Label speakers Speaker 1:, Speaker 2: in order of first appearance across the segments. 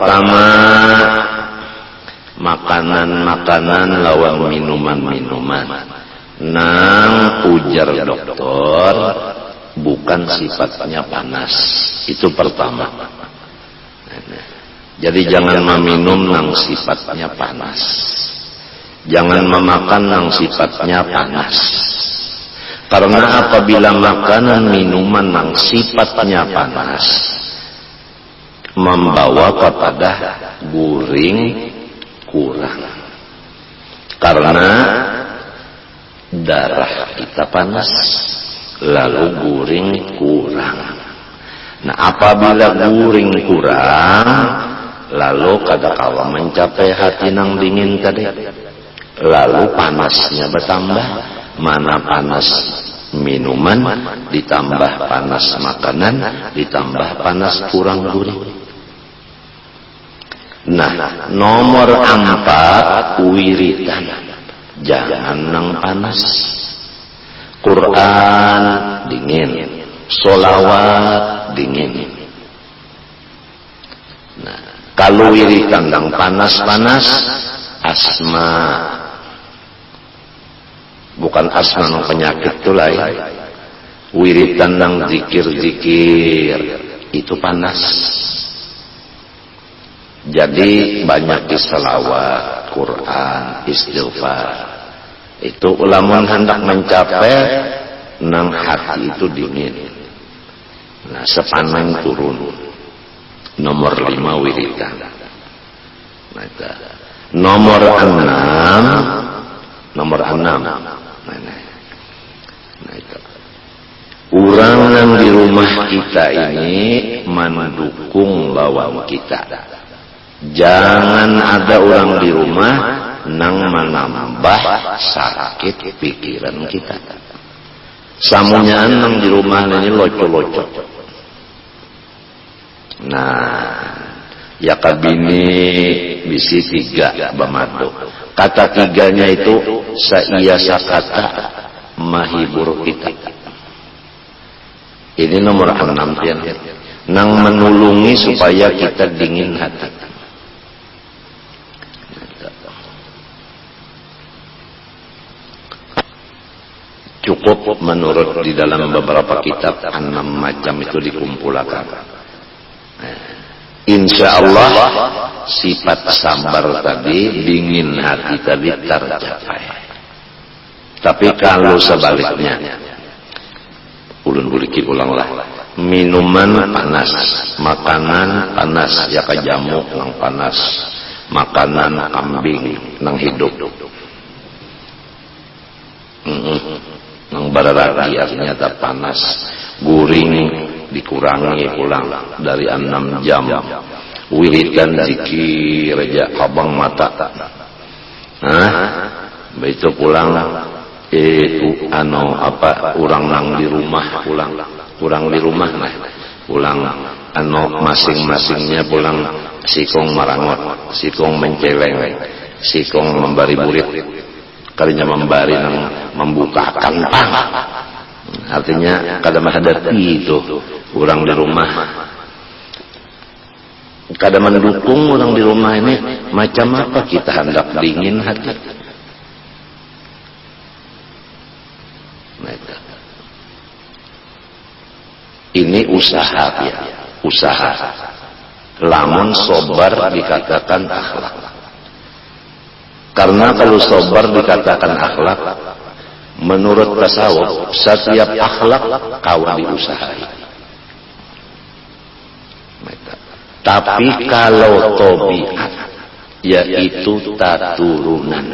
Speaker 1: pertama makanan-makanan lawan minuman-minuman. Nang ujar dokter bukan sifatnya panas. Itu pertama. Jadi jangan meminum nang sifatnya panas. Jangan memakan yang sifatnya panas. Karena apabila makanan minuman yang sifatnya panas membawa kepada guring kurang. Karena darah kita panas, lalu guring kurang. Nah, apabila guring kurang, lalu kadangkala mencapai hati nang dingin tadi. Lalu panasnya bertambah, mana panas minuman, ditambah panas makanan, ditambah panas kurang gurih. Nah, nomor 4, wiritan. Jangan nang panas. Quran dingin, sholawat dingin. Nah, kalau wiritan nang panas-panas, asma. Bukan asma nang penyakit itu lah ya. Wiritan nang zikir-zikir itu panas. Jadi banyak selawat, Quran, istighfar. Itu ulama hendak mencapai nang hati itu dingin. Nah, sepanang turun. Nomor 5 wiritan. Nah, nomor 6. Orang yang di rumah kita ini mendukung bawang kita. Jangan ada orang di rumah nang menambah sakit pikiran kita. Samunyaan nang di rumah ini loco-loco. Nah, ya kabini bisi 3 bamado. Kata 3-nya itu saya sakata mahibur kita. Ini nomor 6 ya. Nang menulungi supaya kita dingin hati. Cukup menurut di dalam beberapa kitab 6 macam itu dikumpulkan. Insya Allah sifat sabar tadi, dingin hati tadi tercapai. Tapi kalau sebaliknya, ulun buliki ulanglah, minuman panas, makanan panas, ya kajamu nang panas, makanan kambing nang hidup, nang bararagi artinya tak panas, guring dikurangi pulang dari 6 jam, wiridan zikir aja kabang mata. Begitu pulang itu orang nang di rumah pulang di rumah pulang masing-masingnya pulang sikong marangot, sikong menceleng, sikong membari burit, kalinya membari nang membukakan pang. Artinya kadang hadapi itu orang di rumah, kadang mendukung orang di rumah ini. Macam apa kita hendak dingin hati. Ini usaha ya, usaha. Lamun sobar dikatakan akhlak. Karena kalau sobar dikatakan akhlak, menurut tasawuf setiap akhlak kawan diusahakan. Tapi kalau tabiat yaitu taturunan.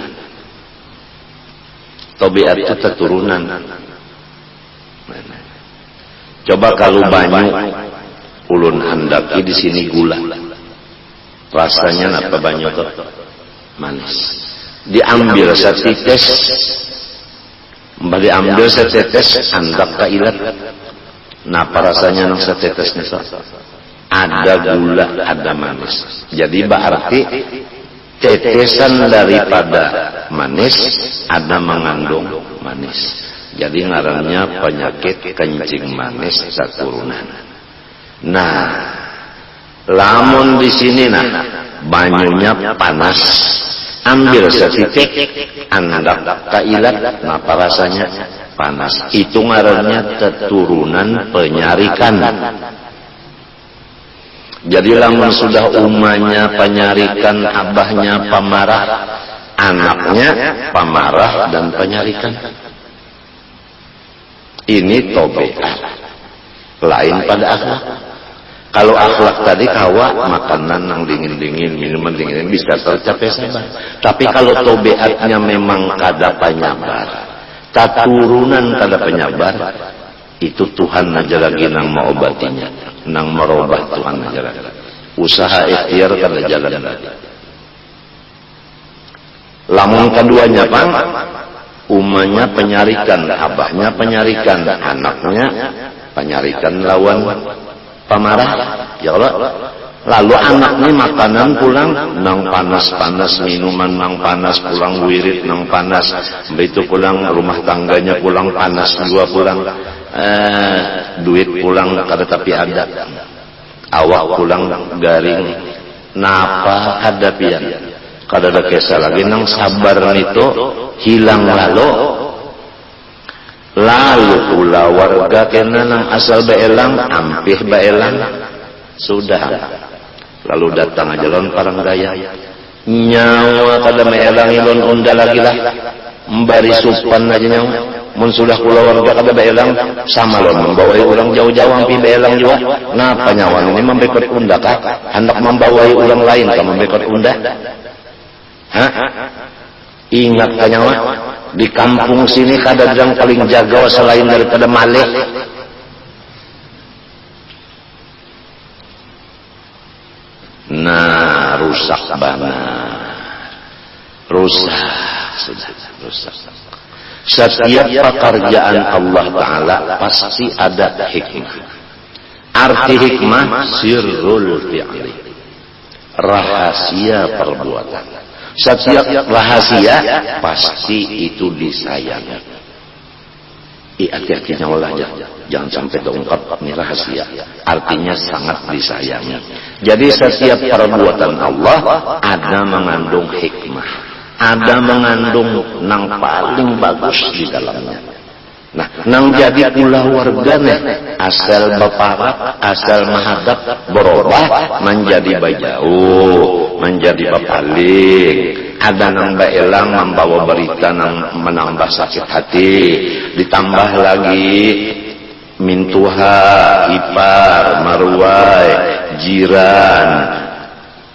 Speaker 1: Tabiat itu keturunan. Coba kalau banyak ulun handaki di sini gula. Rasanya apa banyak tuh? Manis. Diambil setites, diambil setetes handak kailat. Napa rasanya nang setetesnya? Ada gula, ada manis. Jadi berarti tetesan daripada manis ada mengandung manis. Jadi ngarannya penyakit kencing manis keturunan. Nah, Lamun di sini nah banyunya panas, ambil setitik, andak kailat, napa rasanya panas. Itu ngarannya keturunan penyarikan. Jadi lamun sudah umanya penyarikan, abahnya pemarah, anaknya pemarah dan penyarikan. Ini tobeah. Lain pada akhlak. Kalau akhlak tadi kawa makanan yang dingin-dingin, minuman dingin bisa tercapai sabar. Tapi kalau tobeatnya memang kada penyabar, keturunan kada penyabar, itu Tuhan aja lagi nang mengobatinya, nang merubah Tuhan aja lagi. Usaha ikhtiar kada jalan lagi. Lamun keduanya bang, umanya penyarikan, abahnya penyarikan, anaknya penyarikan lawan pemarah, ya Allah. Lalu anaknya makanan pulang nang panas-panas, minuman nang panas, pulang wirid nang panas, begitu pulang rumah tangganya pulang panas juga pulang, duit pulang kada tapi ada, awak pulang garing, napa ada pian, kada ada kisah lagi nang sabar nito hilang lalu pula warga kena nang asal baelang ampih baelang sudah lalu datang aja lon parang gaya nyawa kada baelang ilon unda lagi lah membari supan aja nyawa mun sudah pula warga kada baelang sama lon membawai ulang jauh-jauh ampih baelang juga napa nyawa ini membekot unda kah hendak membawai ulang lain kah membekot unda ingat kan nyawa di kampung sini kada yang paling jaga selain daripada malih. Nah, rusak banget. Rusak. Sudah rusak. Setiap pekerjaan Allah Ta'ala pasti ada hikmah. Arti hikmah sirrul fi'li. Rahasia perbuatan. Setiap rahasia pasti itu disayangi. Hati-hati nyawa aja, jangan sampai terungkap ini rahasia. Artinya sangat disayangi. Jadi setiap perbuatan Allah ada mengandung hikmah, ada mengandung nang paling bagus di dalamnya. Nah, nang jadi pula warganya asal baparak, asal mahadap berubah menjadi bajau, menjadi bapaling. Ada nang baelang membawa berita nang menambah sakit hati, ditambah lagi mintuha, ipar, marwai, jiran,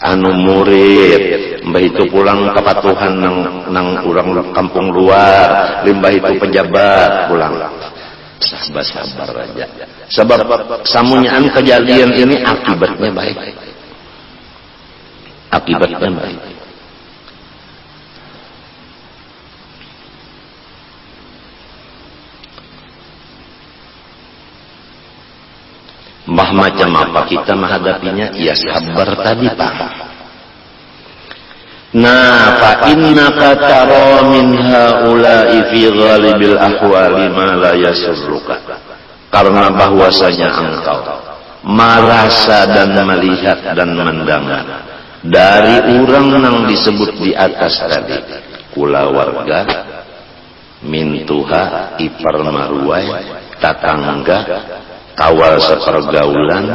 Speaker 1: anu murid, mbah itu pulang kepatuhan nang urang kampung luar, limbah itu pejabat pulang. Sabar aja. Sebab samunyaan kejadian ini akibatnya baik. Akibatnya baik. Mbah macam apa kita menghadapinya? Ya sabar tadi Pak. Nah, fa innaka tara min haula'i fi ghalibil ahwali ma la yasurruka. Karena bahwasanya engkau merasa dan melihat dan mendengar dari orang yang disebut di atas tadi, kula warga, mintuha, ipar marwai, tatangga, kawal sepergaulan,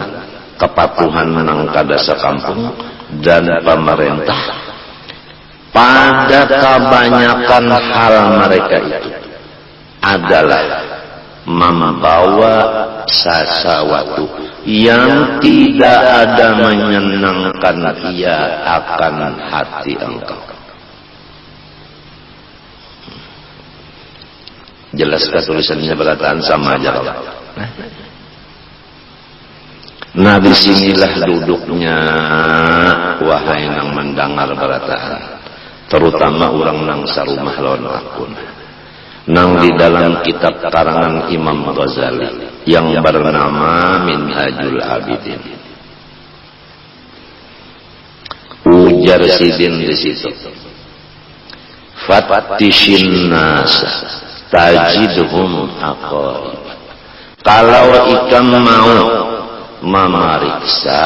Speaker 1: kepatuhan nang kada sekampung dan pemerintah. Pada kebanyakan hal mereka itu adalah membawa sesuatu yang tidak ada menyenangkan ia akan hati engkau. Jelaskah tulisannya berataan sama aja kalau. Nah disinilah duduknya wahai nang mendengar berataan, terutama orang nang sarumah lawan akun, nang di dalam kitab karangan Imam Ghazali yang bernama Minhajul Abidin. Ujar sidin di situ, Fattishin nas tajidhum aqaib. Kalau ikan mau memeriksa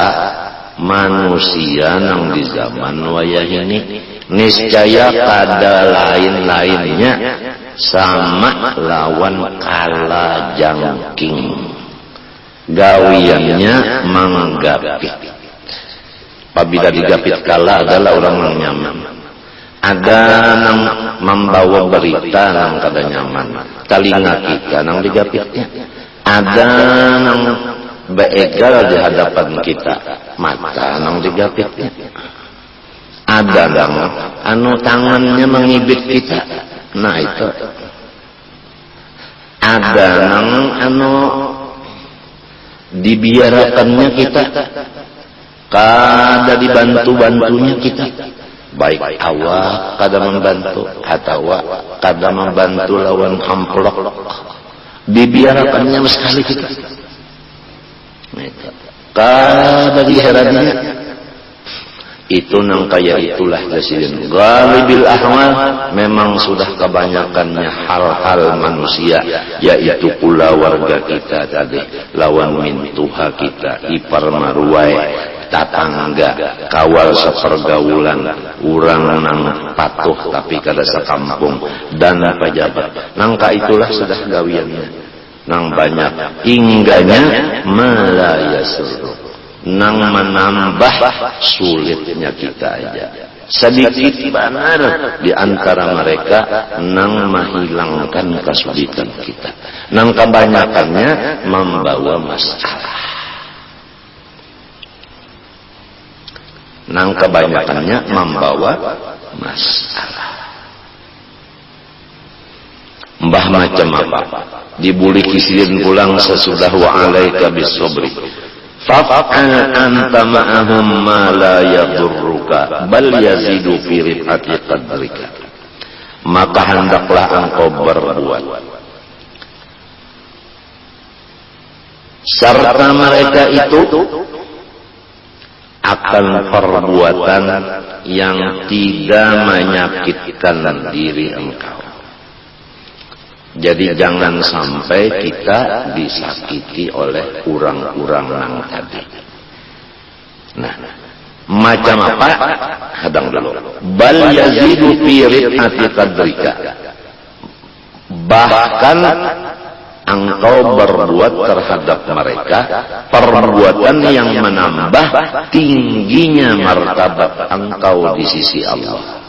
Speaker 1: manusia nang di zaman wayah ini niscaya kada lain-lainnya sama lawan kalajengking, gawiannya menggapit. Apabila digapit kala adalah orang yang nyaman. Ada yang membawa berita yang kada nyaman, telinga kita yang digapitnya. Ada yang beegal di hadapan kita, mata yang digapitnya. Ada yang tangannya mengibit kita, nah itu. Ada yang dibiarkannya kita, kada dibantu-bantunya kita. Baik awak kada membantu atau kada membantu lawan amplok, dibiarkannya sekali kita. Kada diheraninya. Itu nang kaya itulah presiden. Ghalibil ahwal, memang sudah kebanyakannya hal-hal manusia, yaitu pula warga kita tadi, lawan mintuha kita, ipar maruai, tatangga, kawal sepergaulan, urang nang patuh tapi kada sekampung, dan pejabat. Nangka itulah sudah gawiannya. Nang banyak ingganya melayasur, nang menambah sulitnya kita aja. Sedikit benar di antara mereka nang menghilangkan kesulitan kita. Nang kebanyakannya membawa masalah. Nang kebanyakannya membawa masalah. Mbah macam apa? Dibuli kisilin pulang sesudah wa alaika bisobri. Faf'al anta ma'ahum ma la yadurruka bal yazidu fi rifati qadrika. Maka hendaklah engkau berbuat serta mereka itu akan perbuatan yang tidak menyakitkan diri engkau. Jadi jangan sampai kita disakiti oleh orang-orang yang tadi. Nah, macam apa? Hadang dulu. Bal yazidu fi rifati qadrika. Bahkan engkau berbuat terhadap mereka perbuatan yang menambah tingginya martabat engkau di sisi Allah.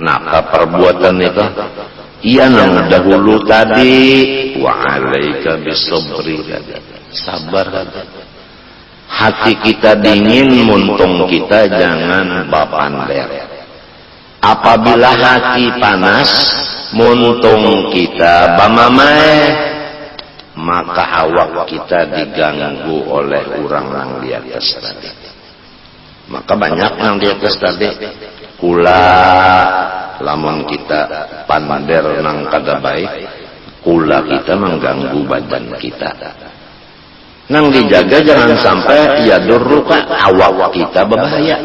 Speaker 1: Nah, perbuatan itu ia yang dahulu tadi wa alaika bisobri, sabar. Hati kita dingin, muntung kita jangan bapander. Apabila hati panas, muntung kita bamamai, maka awak kita diganggu oleh orang yang di atas tadi. Maka banyak yang di atas tadi. Kula lamun kita pander nang kada baik, kula kita mengganggu badan kita. Nang dijaga jangan sampai ya durruka awak kita berbahaya.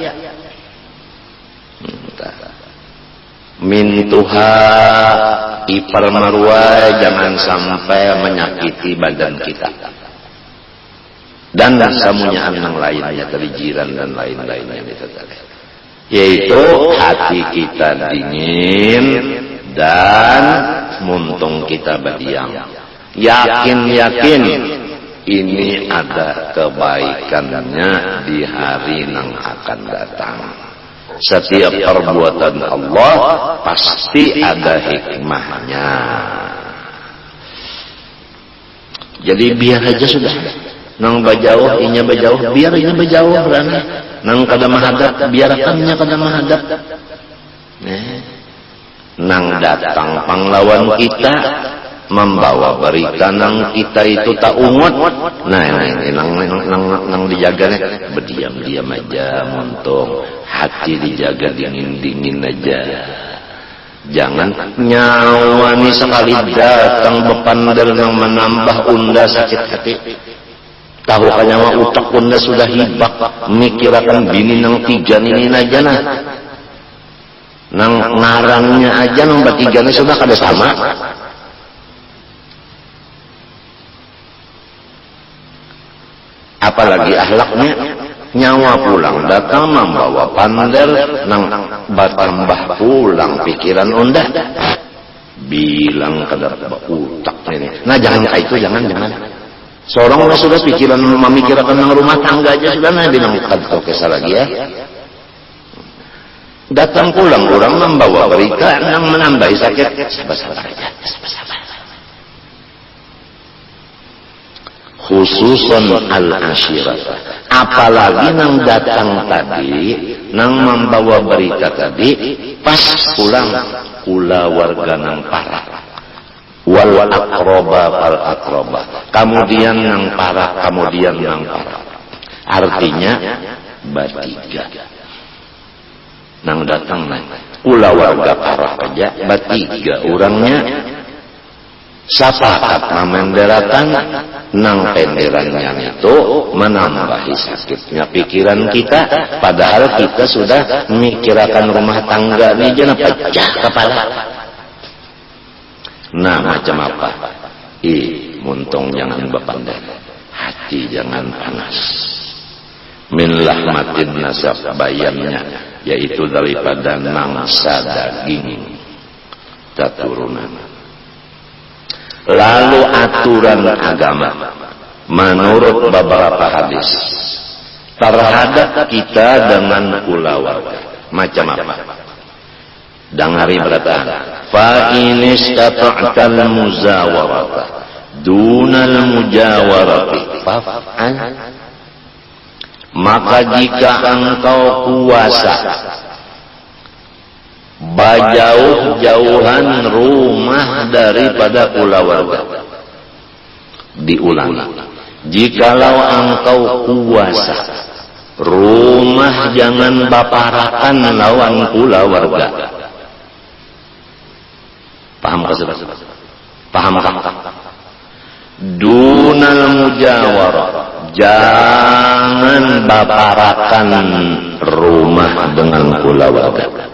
Speaker 1: Mintuha ipar marwai, jangan sampai menyakiti badan kita. Dan samunyaan yang lainnya dari jiran dan lain-lainnya itu tadi. Yaitu hati kita dingin dan muntung kita berdiam. Yakin-yakin ini ada kebaikannya di hari yang akan datang. Setiap perbuatan Allah pasti ada hikmahnya. Jadi biar aja sudah. Nang bajauh, inya bajauh, biar inya bajauh berani. Nang kada mahadap, biarkannya kada mahadap. Nang datang panglawan kita, membawa berita nang kita itu tak ungut. Nah, nang dijaganya berdiam-diam aja, muntung. Hati dijaga dingin-dingin aja. Jangan nyawani sekali datang bepander yang menambah unda sakit hati. Tahu kanya utak unda sudah hibak, mikirakan bini nang tiga ini aja nah. Nang ngarangnya aja nang batiganya sudah kada sama. apalagi akhlaknya. Nyawa pulang datang membawa pander nang bertambah pulang pikiran undah. Bilang kadar utak ini. Nah jangan kayak itu, jangan. Seorang udah sudah pikiran memikirkan nang rumah tangga aja sudah nah dinangkat kesal lagi ya. Datang pulang orang membawa berita yang menambahi sakit. Sabar aja, sabar. Khususan al-asyirat. Apalagi nang datang tadi, nang membawa berita tadi, pas pulang kula warga nang parah. Wal akroba fal akroba. Kemudian nang parah, kemudian nang parah. Artinya bertiga. Nang datang nang kula warga parah aja bertiga orangnya sapakat menderatan nang penderannya itu menambahi sakitnya pikiran kita, padahal kita sudah memikirkan rumah tangga ini jangan pecah kepala. Nah macam apa? Muntung jangan berpandai, hati jangan panas. Min lahmatin nasab bayannya, yaitu daripada nangsa daging keturunan. Lalu aturan agama menurut beberapa hadis terhadap kita dengan kula warga macam apa? Dangari berataan fa inistata'tal muzawarata dunal mujawarati faf'al, maka jika engkau kuasa jauh-jauhan rumah daripada kula warga. Diulangi, jikalau engkau kuasa rumah jangan baparakan lawan kula warga. Paham kah? Dunal mujawarah, jangan baparakan rumah dengan kula warga.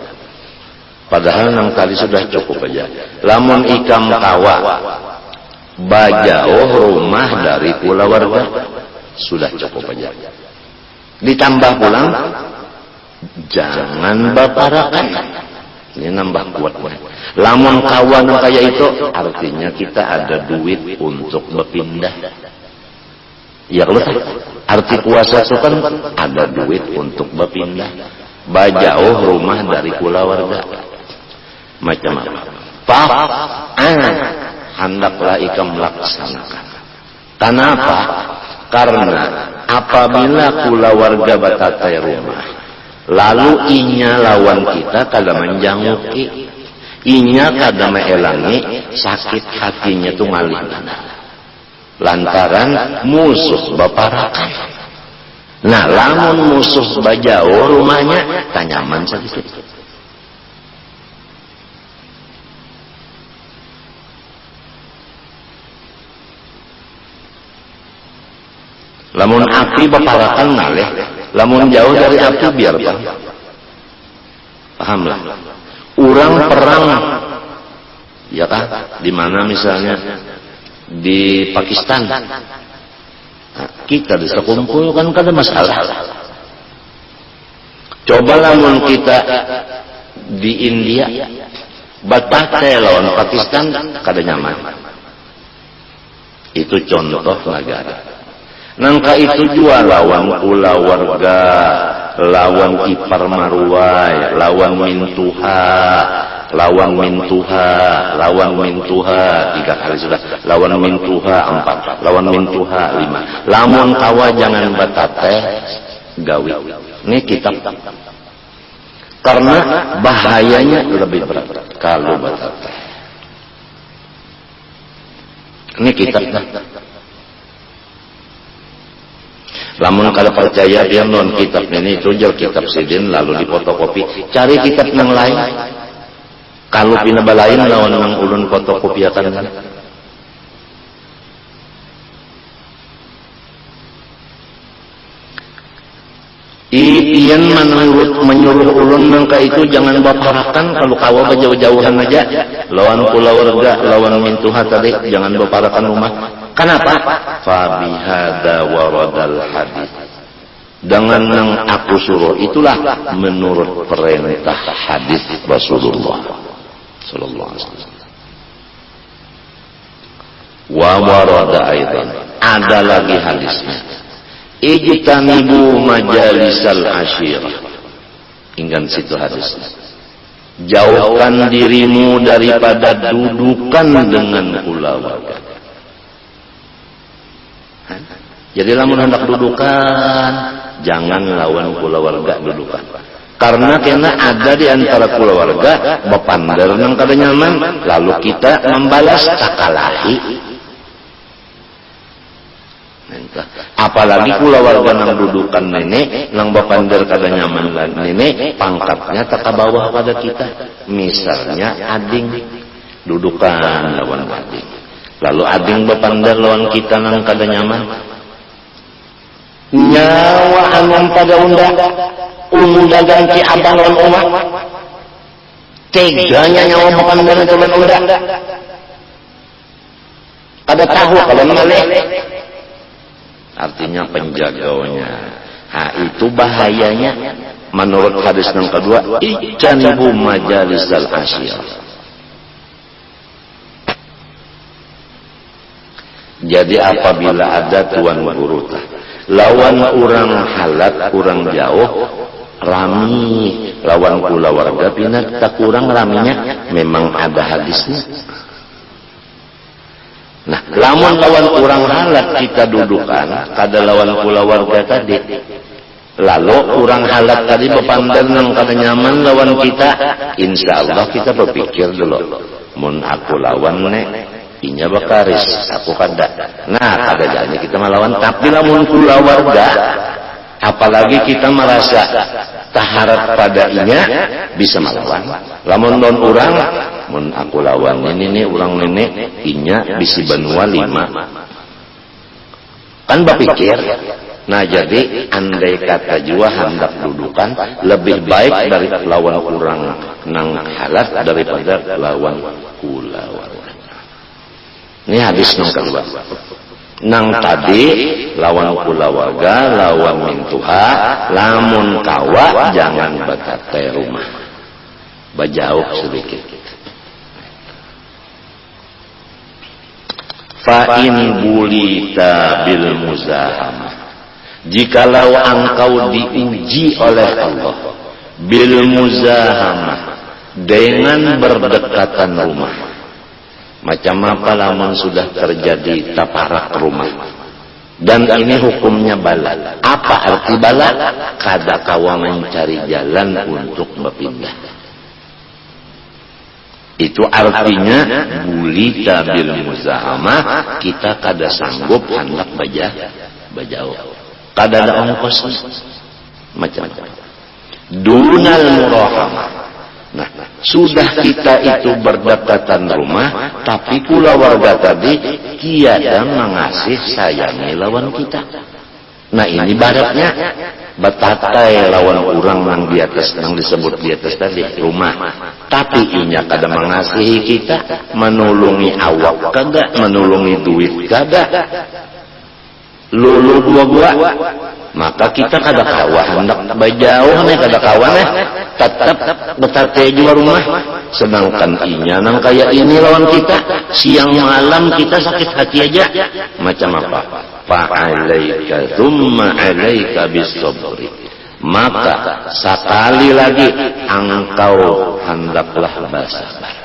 Speaker 1: Padahal nang tadi sudah cukup aja. Lamun ikam kawa bajauh rumah dari kula warga sudah cukup aja. Ditambah pulang jangan baparakan. Ini nambah kuat. Lamun kawan kayak itu artinya kita ada duit untuk berpindah. Ya kalau arti kuasa itu kan ada duit untuk berpindah. Bajauh rumah dari kula warga. Macam apa? Hendaklah ikam melaksanakan. Kenapa? Karena apabila kula warga batatai rumah, lalu inya lawan kita kada menjanguki, inya kada meelangi sakit hatinya tuh ngalih lantaran musuh baparakan. Nah, lamun musuh bajauh rumahnya tanyaman sedikit. Lamun api baparakan ngalih, lamun jauh dari api biar pahamlah. Orang perang, ya kan? Di mana misalnya di Pakistan, nah, kita bisa kumpul kan kada masalah. Coba lamun kita di India, batate lawan Pakistan kada nyaman. Itu contoh negara. Nangka itu jua lawan kula warga, lawan ipar marwai, lawan mintuha, lawan mintuha 3 kali sudah, lawan mintuha 4, lawan mintuha 5. Lamun kawa jangan batate gawi. Ini kitab. Karena bahayanya lebih berat kalau batate. Ini kitab. Lamun kalau percaya dia non kitab ini tunjuk kitab sidin lalu difotokopi, cari kitab yang lain. Kalau pinabalain lawan nang ulun fotokopiakan. Iyan menyuruh ulun nangka itu jangan baparakan kalau kawa jauh-jauhan aja. Lawan kula warga, lawan mintuha tadi jangan baparakan rumah. Kenapa? Fa bihadza waradal hadis. Dengan yang aku suruh itulah menurut perintah hadis Rasulullah sallallahu alaihi wasallam. Wa warada aidan, ada lagi hadisnya. Ijtanibu majalisal asyirah. Ingat situ hadisnya. Jauhkan dirimu daripada dudukan dengan keluarga. Jadi lamun hendak dudukan, jangan lawan keluarga dudukan. Karena kena ada di antara keluarga bapandar nang kada nyaman, lalu kita membalas takalahi. Apalagi keluarga nang dudukan nenek, nang bapandar kada nyaman nenek, pangkatnya tak ke bawah pada kita. Misalnya ading dudukan lawan ading. Lalu ading bapandar lawan kita nang kada nyaman. Nyawa anong pada unda ganti abang lawan umat. Teganya nyawa bapandar lawan unda. Kada tahu kalau malih. Artinya penjaganya. Itu bahayanya. Menurut hadis yang kedua, ijtanibu majalisal asyirah. Jadi apabila ada tuan guru lawan orang halat, orang jauh, rami lawan keluarga pindah tak kurang raminya, memang ada hadisnya. Nah, lawan orang halat kita dudukan, kada lawan keluarga tadi. Lalu orang halat tadi bapandar nang kada nyaman lawan kita, insya Allah kita berpikir dulu, mun aku lawan nek, inya bakaris, aku kada. Nah, kada jadi kita melawan. Tapi lamun keluarga, apalagi kita merasa taharap pada inya, bisa melawan. Lamun don orang, mun aku lawan ini orang nenek, inya bisi benua 5. Kan berpikir. Nah, jadi andai kata jua hendak dudukan, lebih baik dari lawan orang nang halat daripada lawan keluarga. Ini hadis nang kedua. Nang tadi lawan keluarga, lawan mintuha, lamun kawa jangan batate rumah. Bajauh sedikit. Fa in bulita bil muzahamah. Jikalau engkau diuji oleh Allah bil muzahamah, dengan berdekatan rumah. Macam apa lamun sudah terjadi taparak rumah. Dan ini hukumnya bala. Apa arti bala? Kada kawa mencari jalan untuk berpindah. Itu artinya bulita bil muzahamah, kita kada sanggup hendak bajauh. Kada ada ongkos macam-macam. Dunal murahamah. Nah, sudah kita itu berdekatan rumah, tapi keluarga tadi tiada mengasih sayangi lawan kita. Nah, ini baratnya batatai lawan orang yang di atas, yang disebut di atas tadi rumah. Tapi inya kada mengasihi kita, menolongi awak kada, menolongi duit kada. Lulu dua, maka kita kada kawa hendak bajauh nih, kada kawa nih, tetap betate juga rumah. Sedangkan inya nang kayak ini lawan kita, siang malam kita sakit hati aja. Macam apa? Fa'alaika thumma alaika bisabri. Maka sekali lagi engkau hendaklah bersabar.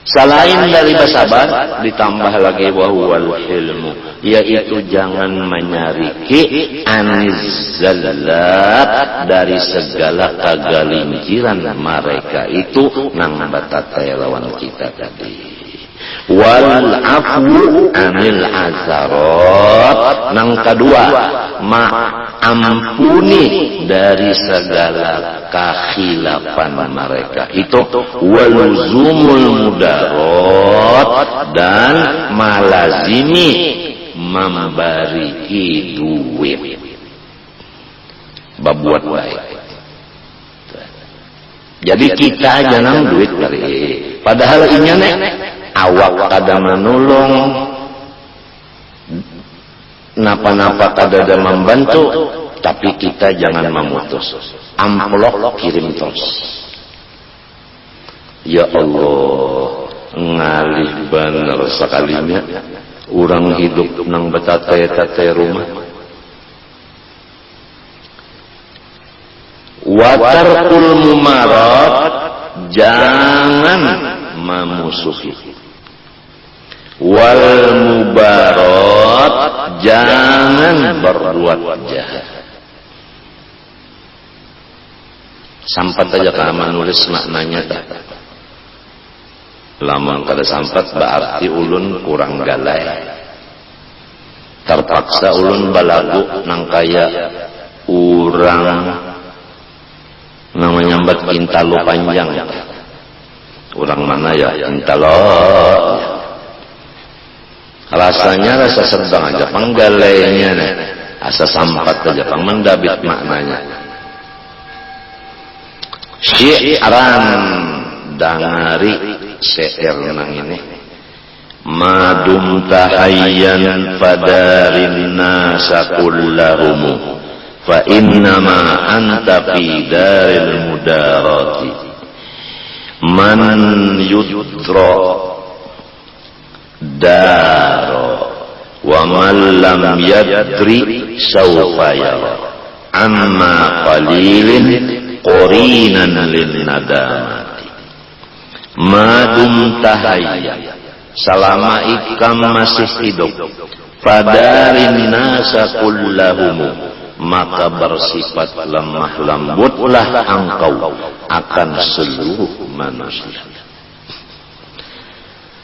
Speaker 1: Selain dari bersabar, ditambah lagi wahwal hilmu, yaitu jangan menyariki anizzallat, dari segala kegelinciran mereka itu nang batate lawan kita tadi. Wal afu anil azarat, nang kedua ampuni dari segala kekhilafan mereka itu. Waluzumul mudarat, dan malazimi memberi duit, berbuat baik. Jadi kita jangan duit dari, padahal inya nek awak kada menolong, napa-napa kadada membantu, tapi kita jangan memutus. Amplop kirim terus. Ya Allah, ngalih bener sekalinya orang hidup nang betate-tate rumah. Watarkul mumarat, jangan memusuhi. Wal mubarat, jangan berbuat jahat. Sampat aja kama nulis maknanya tak. Lamun kada sampat berarti ulun kurang galai. Terpaksa ulun balagu nang kaya urang nang menyambat intalo panjang. Urang mana ya intalo? Rasanya rasa sedang aja panggalainya nih. Asa sampat aja pang mendabit maknanya. Syi'ran dangari syair nang ini. Madum tahayyan fadarin nasa kullahum fa innama anta fi daril mudarati man yudra daro wa man lam yadri sawfa yara amma qalilin qorinan lin nadamati. Madum tahayya, selama ikam masih hidup, fadarin nasa kullahum, maka bersifat lemah lembutlah engkau akan seluruh manusia.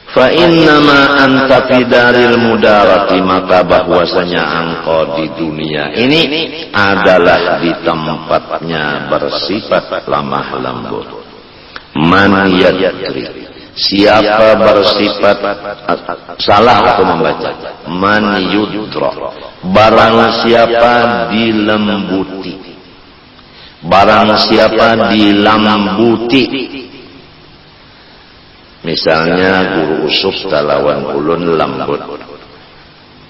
Speaker 1: Fa innama anta fi daril mudarati, maka bahwasanya engkau di dunia ini adalah di tempatnya bersifat lemah lembut. Man yadri, siapa bersifat salah aku membaca. Man yudra, barang siapa dilembuti, barang siapa dilambuti. Misalnya guru usuf talawan ulun lembut,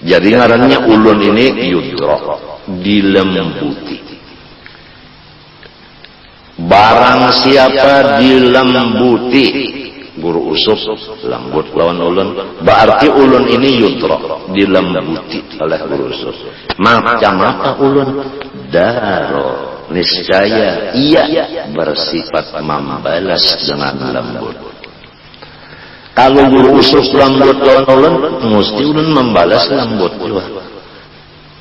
Speaker 1: jadi ngarannya ulun ini yudra, dilembuti. Barang siapa dilembuti, guru usuf lembut lawan ulun, berarti ulun ini yudra, dilembuti oleh guru usuf. Macam apa ulun? Daro, niscaya ia bersifat membalas dengan lembut. Kalau guru usuf lembut lawan ulun, mesti ulun membalas lembut juga.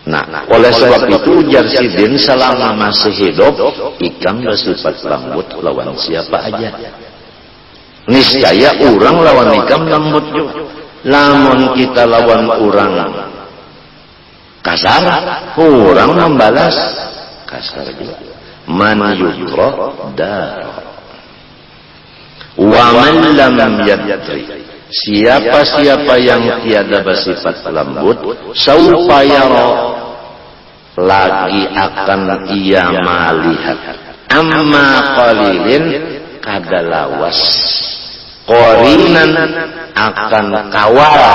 Speaker 1: Nah, oleh sebab itu ujar Sidin, selama masih hidup ikam bersifat lembut lawan siapa aja. Niscaya orang lawan ikam lembut juga. Lamun kita lawan orang kasar, orang membalas kasar juga. Man yudra dar wa man lam yadri, siapa-siapa yang tiada bersifat lembut, saufa yara, lagi akan ia melihat. Amma qalilin, kadalawas, qorinan akan kawal,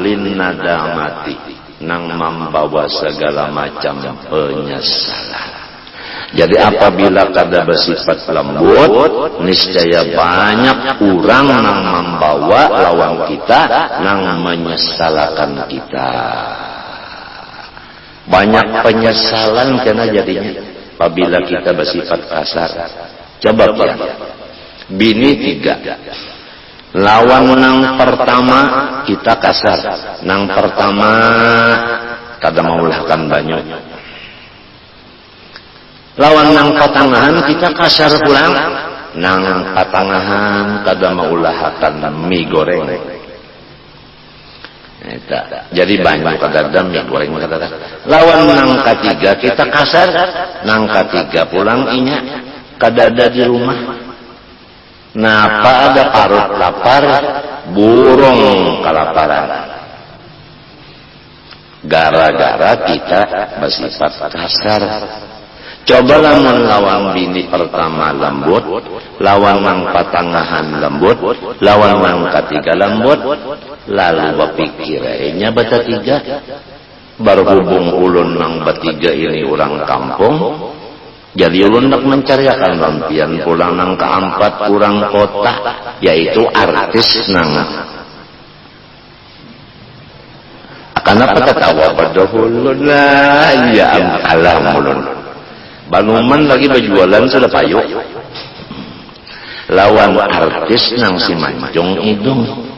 Speaker 1: lin nadamati, nang membawa segala macam penyesalan. Jadi apabila kada bersifat lembut, niscaya banyak orang nang membawa lawan kita, nang menyesalkan kita. Banyak penyesalan kena jadinya apabila kita bersifat kasar. Coba ya, bini 3. Lawan nang pertama kita kasar, nang pertama kada maulahkan banyak. Lawan nang patangahan kita kasar pulang, nang patangahan kada maulahakan mie goreng. Eta jadi banyak kada mie goreng kada. Lawan nang ketiga kita kasar, nang ketiga pulang inya kada ada di rumah. Napa ada parut lapar, burung kelaparan. Gara-gara kita bersifat kasar. Coba lamun lawan bini pertama lembut, lawan nang patangahan lembut, lawan nang ketiga lembut, lalu berpikirnya bata 3. berhubung ulun nang batiga ini orang kampung, jadi ulun nak mencariakan lampian pulang nang keempat orang kota, yaitu artis nang. Kenapa ketawa pada ulun lah, ya alam ulun. Banuman lagi berjualan sudah payung. Lawan artis nang si mancung hidung.